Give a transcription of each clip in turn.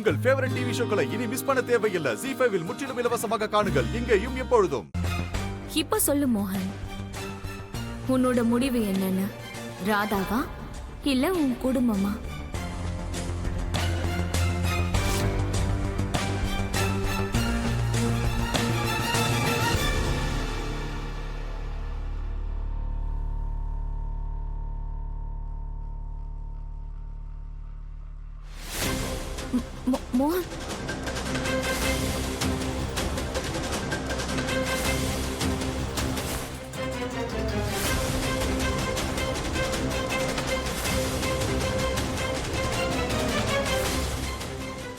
உங்கள் favourite TV ஷோக்களை இனி miss பண்ண தேவையில்லை. ZEE5 இல் முற்றிலும் இலவசமாக காணுங்கள். இங்கேயும் எப்பொழுதும். இப்ப சொல்லு மோகன், உன்னோட முடிவு என்னன்னு? ராதாவா இல்ல உன் குடும்பமா? மோகன்,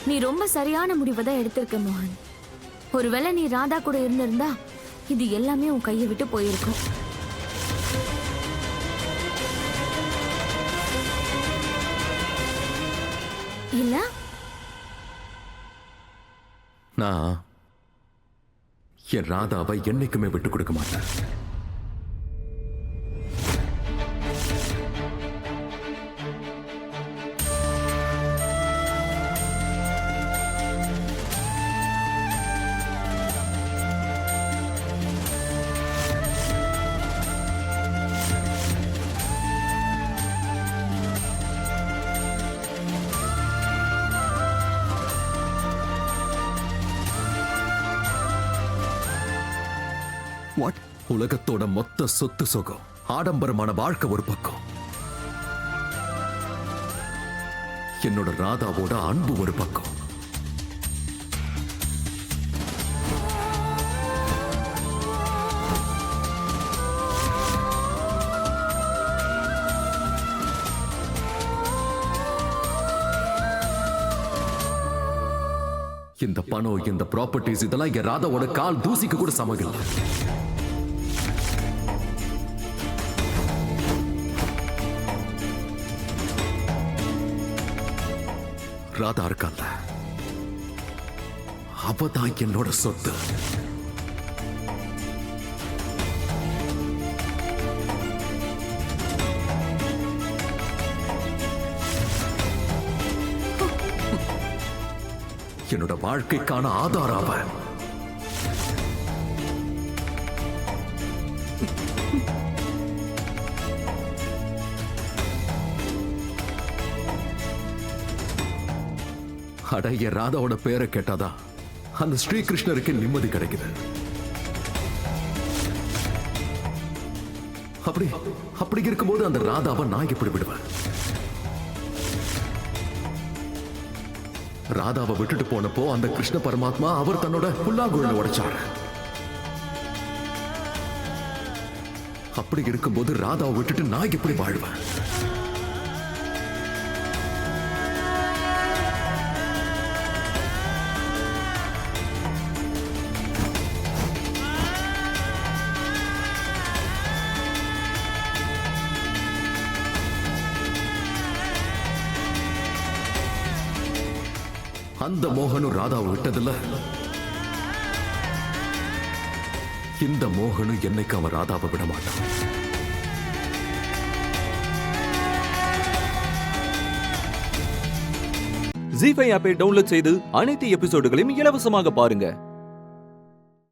நீ ரொம்ப சரியான முடிவை தான் எடுத்திருக்க மோகன். ஒருவேளை நீ ராதா கூட இருந்திருந்தா இது எல்லாமே உன் கையை விட்டு போயிருக்கும். இல்ல நான் என் ராதாவை என்னைக்குமே விட்டு கொடுக்க மாட்டேன். வாட்? உலகத்தோட மொத்த சொத்து சுகம், ஆடம்பரமான வாழ்க்கை ஒரு பக்கம், என்னோட ராதாவோட அன்பு ஒரு பக்கம். இந்த பணம், இந்த ப்ராப்பர்ட்டிஸ் இதெல்லாம் என் ராதாவோட கால் தூசிக்கு கூட சமம். ராதா இருக்காங்க, அவதான் என்னோட சொத்து. என்னோட வாழ்க்கைக்கான ஆதாரம் அவன். அடைய ராதாவோட பேரை கேட்டாதான் அந்த ஸ்ரீகிருஷ்ணருக்கு நிம்மதி கிடைக்குது. அப்படி இருக்கும்போது அந்த ராதாவை நான் எப்படி விடுவேன்? ராதாவை விட்டுட்டு போனப்போ அந்த கிருஷ்ண பரமாத்மா அவர் தன்னோட புல்லாங்குழலை உடைச்சார். அப்படி இருக்கும்போது ராதாவை விட்டுட்டு நான் எப்படி வாழ்வேன்? அந்த மோகனும் ராதாவை விட்டதில்ல, இந்த மோகனும் என்னைக்கு அவன் ராதாவை விட மாட்டான். ZEE5 ஆப்பை டவுன்லோட் செய்து அனைத்து எபிசோடுகளையும் இலவசமாக பாருங்க.